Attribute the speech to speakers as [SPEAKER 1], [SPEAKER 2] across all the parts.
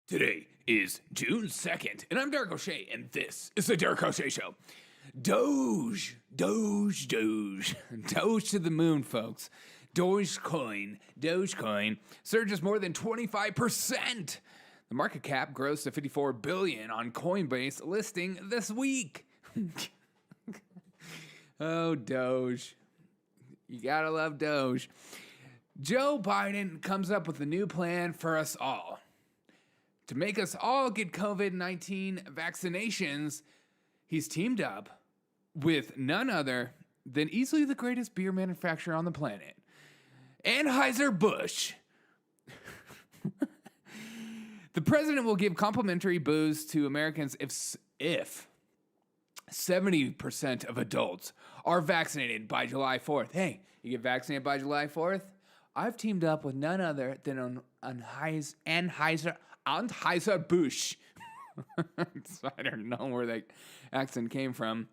[SPEAKER 1] Today is June 2nd, and I'm Derek O'Shea, and this is the Derek O'Shea Show. Doge to the moon, folks. Dogecoin surges more than 25%. The market cap grows to $54 billion on Coinbase listing this week. Oh, Doge. You gotta love Doge. Joe Biden comes up with a new plan for us all. To make us all get COVID-19 vaccinations, he's teamed up with none other than easily the greatest beer manufacturer on the planet, Anheuser-Busch. The president will give complimentary booze to Americans if 70% of adults are vaccinated by July 4th. Hey, you get vaccinated by July 4th? I've teamed up with none other than Anheuser-Busch. So I don't know where that accent came from.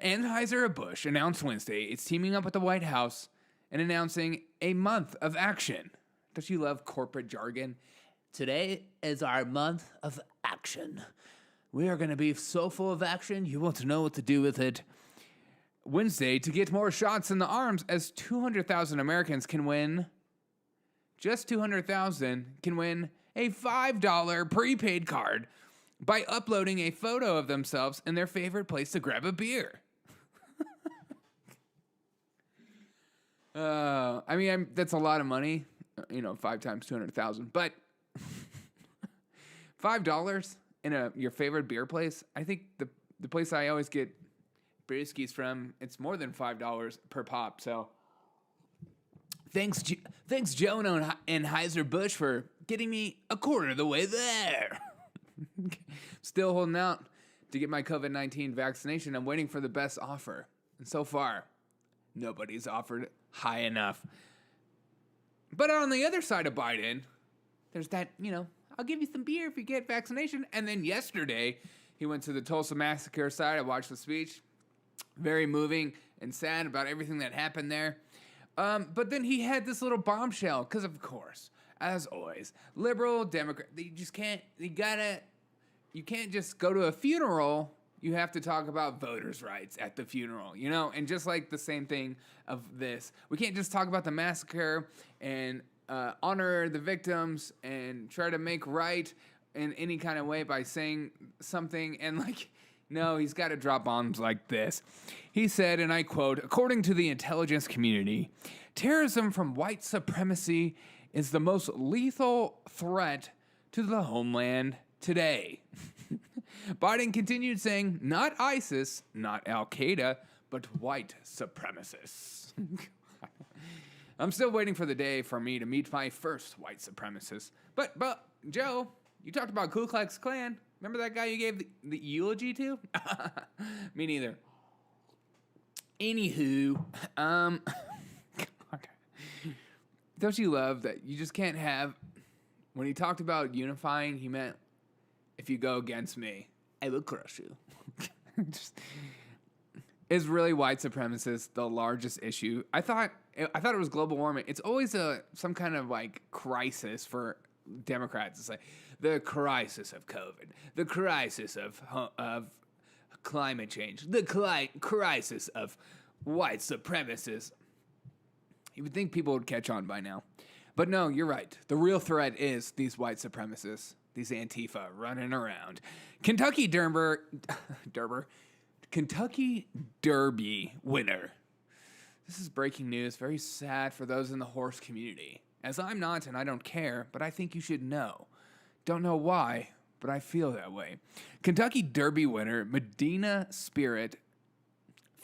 [SPEAKER 1] Anheuser-Busch announced Wednesday it's teaming up with the White House and announcing a month of action. Don't you love corporate jargon? Today is our month of action. We are going to be so full of action, you won't know what to do with it. Wednesday, to get more shots in the arms, as 200,000 Americans can win, just 200,000 can win a $5 prepaid card by uploading a photo of themselves in their favorite place to grab a beer. That's a lot of money, 5 times 200,000, but $5 in your favorite beer place. I think the place I always get brewskis from, it's more than $5 per pop. So thanks Joe and Anheuser-Busch for getting me a quarter of the way there. Still holding out to get my COVID-19 vaccination. I'm waiting for the best offer. And so far, nobody's offered high enough. But on the other side of Biden, there's that, I'll give you some beer if you get vaccination. And then yesterday, he went to the Tulsa Massacre side. I watched the speech. Very moving and sad about everything that happened there. But then he had this little bombshell, because of course, as always, liberal, Democrat, you can't just go to a funeral. You have to talk about voters' rights at the funeral, and just like the same thing of this. We can't just talk about the massacre and honor the victims and try to make right in any kind of way by saying something no, he's got to drop bombs like this. He said, and I quote, "According to the intelligence community, terrorism from white supremacy is the most lethal threat to the homeland today." Biden continued saying, not ISIS, not Al-Qaeda, but white supremacists. I'm still waiting for the day for me to meet my first white supremacist. But Joe, you talked about Ku Klux Klan. Remember that guy you gave the eulogy to? Me neither. Anywho, God. Don't you love that you just can't have, when he talked about unifying, he meant, if you go against me, I will crush you. Is really white supremacists the largest issue? I thought it was global warming. It's always some kind of crisis for Democrats. It's like the crisis of COVID, the crisis of climate change, the crisis of white supremacists. You would think people would catch on by now. But no, you're right. The real threat is these white supremacists, these Antifa running around. Kentucky Derby winner. This is breaking news. Very sad for those in the horse community. As I'm not, and I don't care, but I think you should know. Don't know why, but I feel that way. Kentucky Derby winner Medina Spirit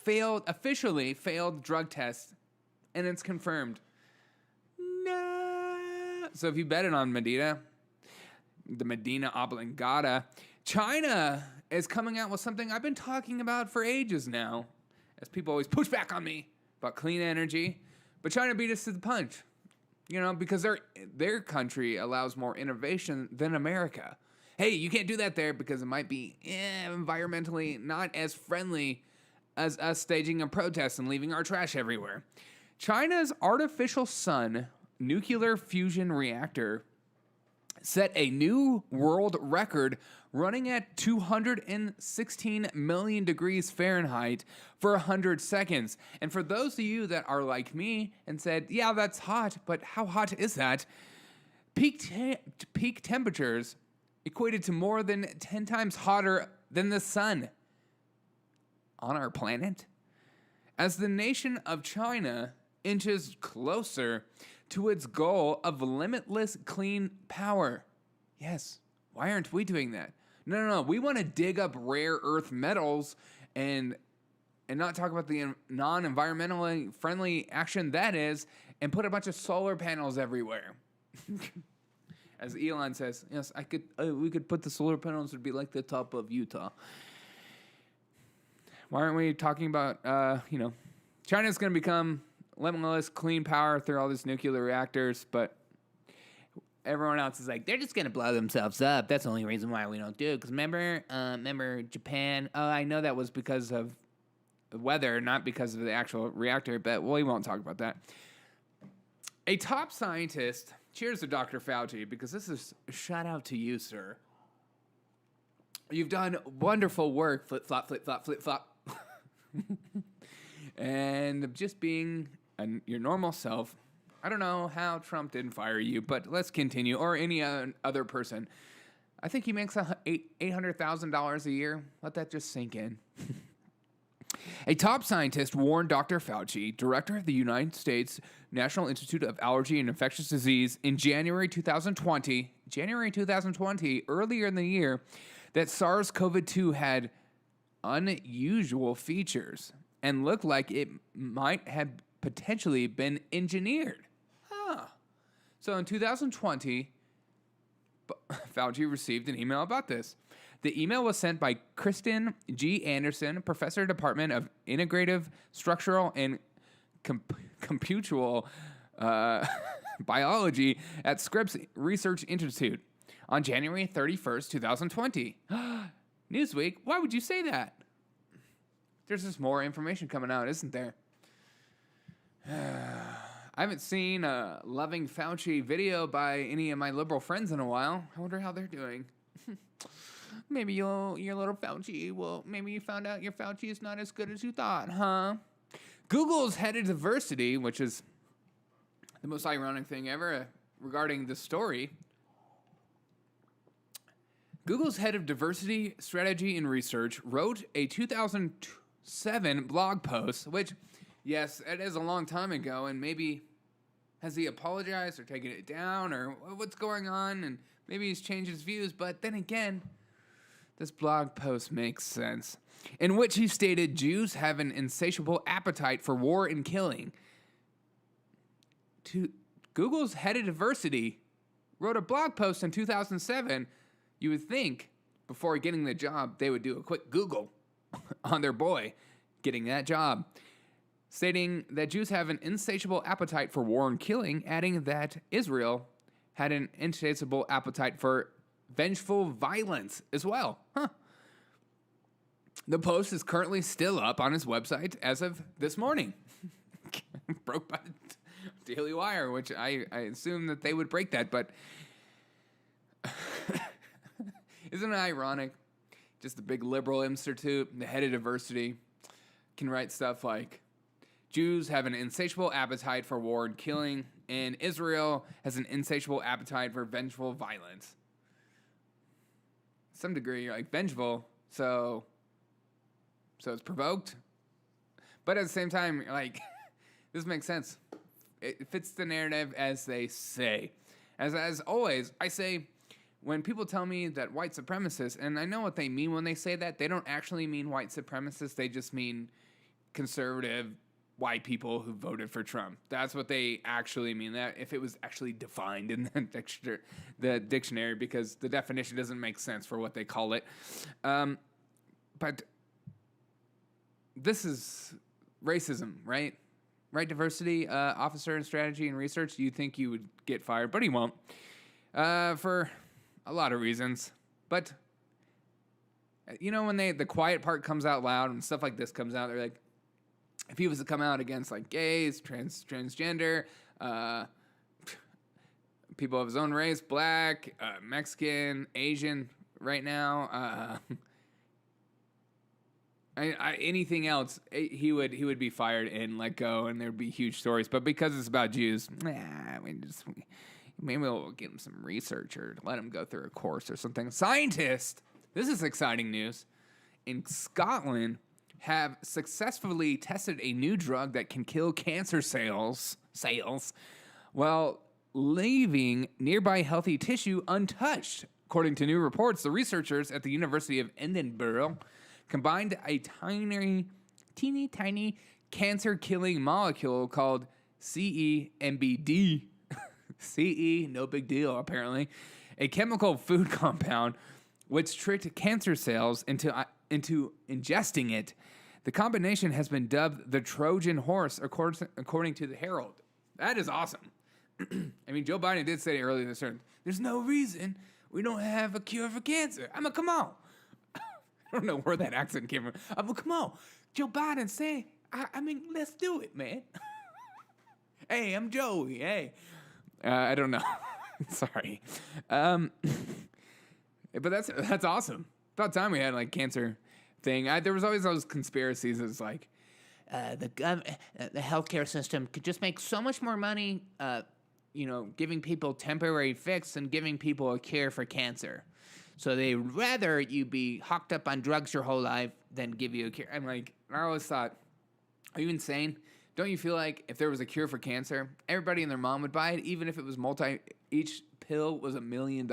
[SPEAKER 1] officially failed drug test, and it's confirmed. No. So if you bet it on Medina, the Medina oblongata, China is coming out with something I've been talking about for ages now, as people always push back on me about clean energy. But China beat us to the punch, because their country allows more innovation than America. Hey, you can't do that there because it might be environmentally not as friendly as us staging a protest and leaving our trash everywhere. China's artificial sun nuclear fusion reactor set a new world record running at 216 million degrees Fahrenheit for 100 seconds. And for those of you that are like me and said, yeah, that's hot, but how hot is that? Peak temperatures equated to more than 10 times hotter than the sun on our planet. As the nation of China inches closer to its goal of limitless clean power. Yes, why aren't we doing that? No. We want to dig up rare earth metals and not talk about the non-environmentally friendly action that is, and put a bunch of solar panels everywhere. As Elon says, yes, we could put the solar panels to be like the top of Utah. Why aren't we talking about, China's going to become limitless clean power through all these nuclear reactors, but everyone else is like, they're just going to blow themselves up. That's the only reason why we don't do it. Because remember Japan? Oh, I know that was because of the weather, not because of the actual reactor, but we won't talk about that. A top scientist, cheers to Dr. Fauci, because this is a shout out to you, sir. You've done wonderful work, flip, flop, flip, flop, flip, flop. And just being your normal self. I don't know how Trump didn't fire you, but let's continue. Or any other person. I think he makes $800,000 a year. Let that just sink in. A top scientist warned Dr. Fauci, director of the United States National Institute of Allergy and Infectious Disease, in January 2020, earlier in the year, that SARS-CoV-2 had unusual features and looked like it might have potentially been engineered. So in 2020, Fauci received an email about this. The email was sent by Kristen G. Anderson, professor of Department of Integrative Structural and Computural Biology at Scripps Research Institute on January 31st, 2020. Newsweek, why would you say that? There's just more information coming out, isn't there? I haven't seen a loving Fauci video by any of my liberal friends in a while. I wonder how they're doing. Maybe your little Fauci, maybe you found out your Fauci is not as good as you thought, huh? Google's head of diversity, which is the most ironic thing ever regarding this story. Google's head of diversity, strategy, and research wrote a 2007 blog post, which, yes, it is a long time ago, and maybe has he apologized or taken it down or what's going on, and maybe he's changed his views, but then again, this blog post makes sense, in which he stated Jews have an insatiable appetite for war and killing. Google's head of diversity wrote a blog post in 2007. You would think before getting the job, they would do a quick Google on their boy getting that job, stating that Jews have an insatiable appetite for war and killing, adding that Israel had an insatiable appetite for vengeful violence as well. The post is currently still up on his website as of this morning. Broke by the Daily Wire, which I assume that they would break that, but isn't it ironic? Just the big liberal institute, the head of diversity, can write stuff like, Jews have an insatiable appetite for war and killing, and Israel has an insatiable appetite for vengeful violence. To some degree, you're like, vengeful, so it's provoked. But at the same time, you're like, this makes sense. It fits the narrative as they say. As always, I say, when people tell me that white supremacists, and I know what they mean when they say that, they don't actually mean white supremacists, they just mean conservative white people who voted for Trump. That's what they actually mean. That if it was actually defined in the dictionary, because the definition doesn't make sense for what they call it. But this is racism, right? Right, diversity officer in strategy and research. You think you would get fired, but he won't. For a lot of reasons. But you know, when the quiet part comes out loud and stuff like this comes out, they're like, if he was to come out against like gays, transgender, people of his own race, black, Mexican, Asian right now. Anything else, he would be fired and let go, and there'd be huge stories. But because it's about Jews, maybe we'll give him some research or let him go through a course or something. Scientists, this is exciting news. In Scotland, have successfully tested a new drug that can kill cancer cells while leaving nearby healthy tissue untouched. According to new reports, the researchers at the University of Edinburgh combined a teeny tiny cancer-killing molecule called SeNBD. CE, no big deal, apparently. A chemical food compound which tricked cancer cells into ingesting it. The combination has been dubbed the Trojan horse, according to the Herald. That is awesome. I mean, Joe Biden did say earlier this year, there's no reason we don't have a cure for cancer. Come on. I don't know where that accent came from. Come on. Joe Biden say, let's do it, man. Hey, I'm Joey. Hey. I don't know. Sorry. But that's awesome. About time we had like cancer thing. There was always those conspiracies. It's like the healthcare system could just make so much more money, giving people temporary fix and giving people a cure for cancer. So they'd rather you be hocked up on drugs your whole life than give you a cure. I always thought, are you insane? Don't you feel like if there was a cure for cancer, everybody and their mom would buy it, even if it was each pill was $1 million?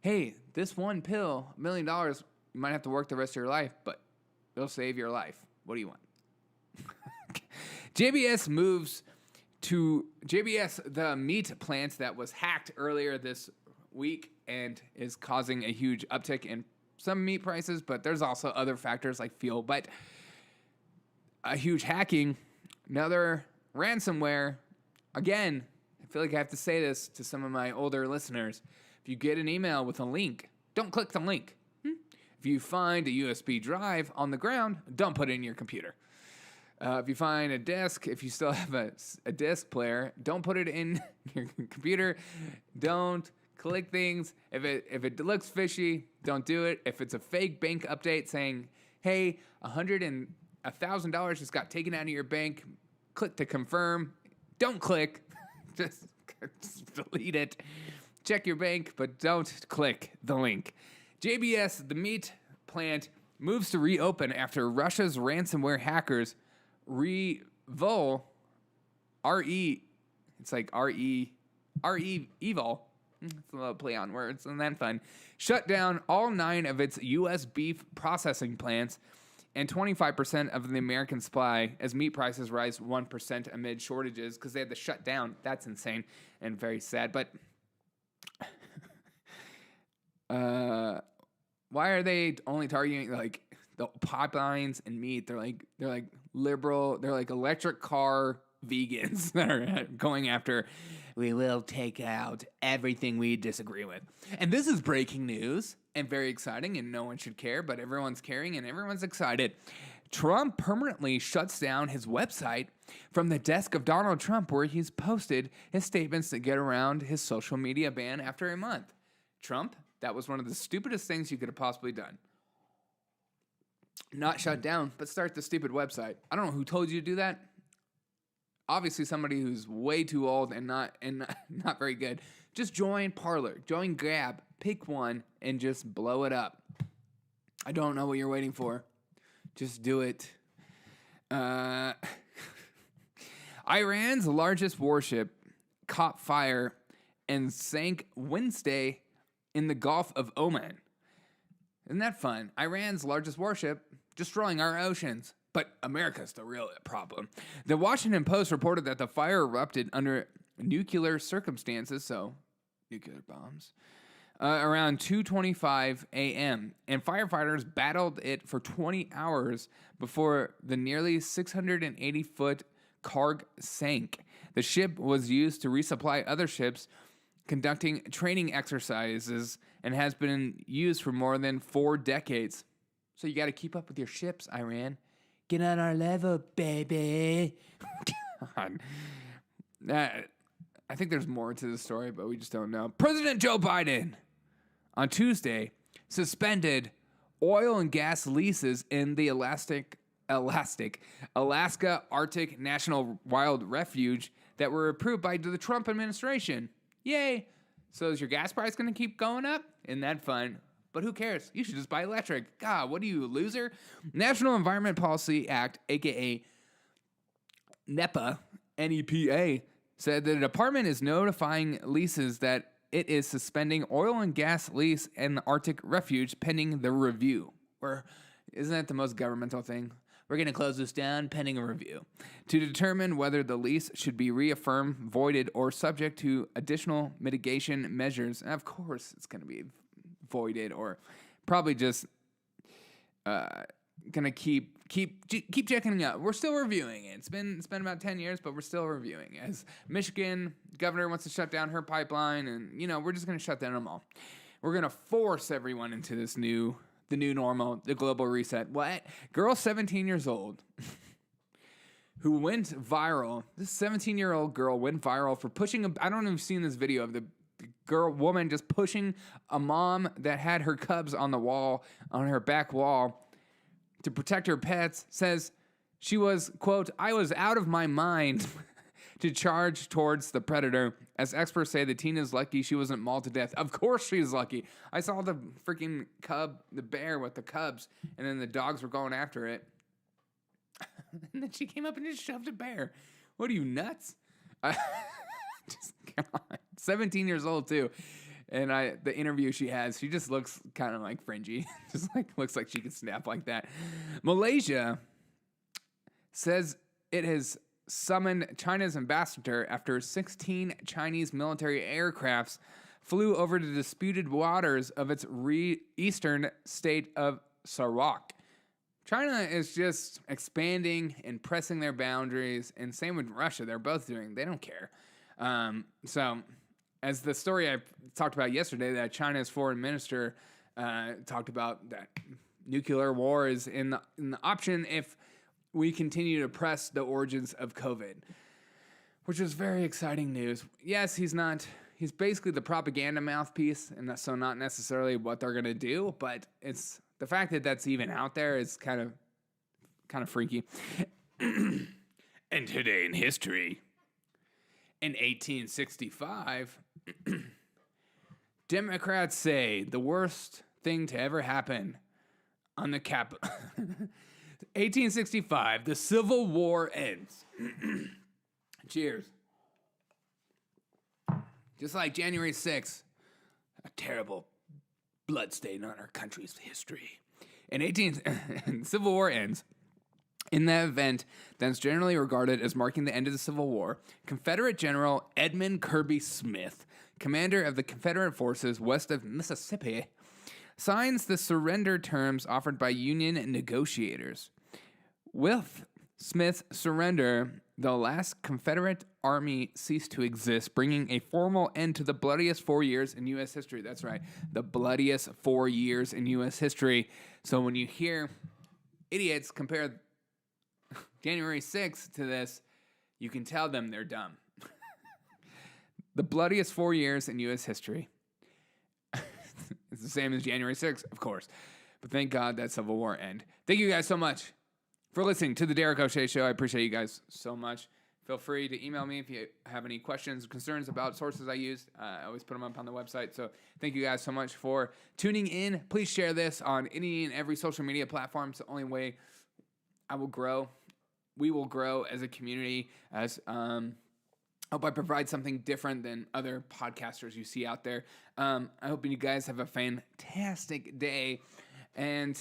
[SPEAKER 1] Hey, this one pill, $1 million, you might have to work the rest of your life, but it'll save your life. What do you want? JBS, the meat plant that was hacked earlier this week and is causing a huge uptick in some meat prices, but there's also other factors like fuel. But a huge hacking, another ransomware. Again, I feel like I have to say this to some of my older listeners. If you get an email with a link, don't click the link. If you find a USB drive on the ground, don't put it in your computer. If you find a disk, if you still have a disk player, don't put it in your computer. Don't click things. If it looks fishy, don't do it. If it's a fake bank update saying, hey, $1,000 just got taken out of your bank, click to confirm. Don't click. Just delete it. Check your bank, but don't click the link. JBS, the meat plant, moves to reopen after Russia's ransomware hackers evil. It's a little play on words, and then fun. Shut down all 9 of its U.S. beef processing plants and 25% of the American supply as meat prices rise 1% amid shortages because they had to shut down. That's insane and very sad. But why are they only targeting like the pipelines and meat? They're like liberal. They're like electric car vegans that are going after. We will take out everything we disagree with. And this is breaking news and very exciting, and no one should care, but everyone's caring and everyone's excited. Trump permanently shuts down his website from the desk of Donald Trump, where he's posted his statements to get around his social media ban after a month. Trump, that was one of the stupidest things you could have possibly done. Not shut down, but start the stupid website. I don't know who told you to do that. Obviously somebody who's way too old and not very good. Just join Parler, join Gab, pick one and just blow it up. I don't know what you're waiting for. Just do it. Iran's largest warship caught fire and sank Wednesday in the Gulf of Oman. Isn't that fun? Iran's largest warship destroying our oceans. But America's the real problem. The Washington Post reported that the fire erupted under nuclear circumstances, so nuclear bombs, around 2:25 a.m., and firefighters battled it for 20 hours before the nearly 680-foot Karg sank. The ship was used to resupply other ships, conducting training exercises, and has been used for more than 4 decades. So you got to keep up with your ships, Iran. Get on our level, baby. God. I think there's more to the story, but we just don't know. President Joe Biden on Tuesday suspended oil and gas leases in the Alaska Arctic National Wild Refuge that were approved by the Trump administration. Yay! So is your gas price going to keep going up? Isn't that fun? But who cares? You should just buy electric. God, what are you, a loser? National Environment Policy Act, a.k.a. NEPA, N-E-P-A, said that the department is notifying leases that it is suspending oil and gas lease in the Arctic Refuge pending the review. Or isn't that the most governmental thing? We're going to close this down pending a review to determine whether the lease should be reaffirmed, voided, or subject to additional mitigation measures. And of course, it's going to be voided or probably just going to keep checking it out. We're still reviewing it. It's been about 10 years, but we're still reviewing. As Michigan governor wants to shut down her pipeline, and we're just going to shut down them all. We're going to force everyone into the new normal, the global reset. What? Girl 17 years old who went viral. This 17-year-old girl went viral for pushing I don't know if you've seen this video of the woman just pushing a mom that had her cubs on the wall, on her back wall to protect her pets. Says she was, quote, "I was out of my mind," to charge towards the predator. As experts say, the teen is lucky she wasn't mauled to death. Of course she's lucky. I saw the freaking the bear with the cubs, and then the dogs were going after it. And then she came up and just shoved a bear. What are you, nuts? Just, come on. 17 years old, too. And the interview she has, she just looks kind of like fringy. Just looks like she could snap like that. Malaysia says it has summoned China's ambassador after 16 Chinese military aircrafts flew over the disputed waters of its eastern state of Sarawak. China is just expanding and pressing their boundaries, and same with Russia. They're both doing. They don't care. So, as the story I talked about yesterday, that China's foreign minister talked about that nuclear war is in the option if we continue to press the origins of COVID, which is very exciting news. Yes, he's basically the propaganda mouthpiece, and so not necessarily what they're going to do, but it's the fact that that's even out there is kind of freaky. And today in history, in 1865, Democrats say the worst thing to ever happen on the Capitol. 1865, the Civil War ends. Cheers. Just like January 6th, a terrible bloodstain on our country's history. Civil War ends. In that event, that's generally regarded as marking the end of the Civil War, Confederate General Edmund Kirby Smith, commander of the Confederate forces west of Mississippi, signs the surrender terms offered by Union negotiators. With Smith's surrender, the last Confederate army ceased to exist, bringing a formal end to the bloodiest 4 years in U.S. history. That's right, the bloodiest 4 years in U.S. history. So when you hear idiots compare January 6th to this, you can tell them they're dumb. The bloodiest 4 years in U.S. history. It's the same as January 6th, of course. But thank God that Civil War ended. Thank you guys so much for listening to the Derek O'Shea Show. I appreciate you guys so much. Feel free to email me if you have any questions or concerns about sources I used. I always put them up on the website. So thank you guys so much for tuning in. Please share this on any and every social media platform. It's the only way I will grow. We will grow as a community. As I hope I provide something different than other podcasters you see out there. I hope you guys have a fantastic day. And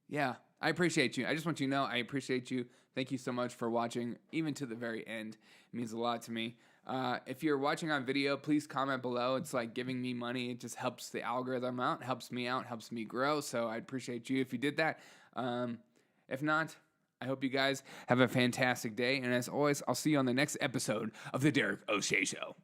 [SPEAKER 1] yeah, I appreciate you. I just want you to know I appreciate you. Thank you so much for watching, even to the very end. It means a lot to me. If you're watching on video, please comment below. It's like giving me money. It just helps the algorithm out, helps me out, helps me grow. So I appreciate you if you did that. If not, I hope you guys have a fantastic day. And as always, I'll see you on the next episode of The Derek O'Shea Show.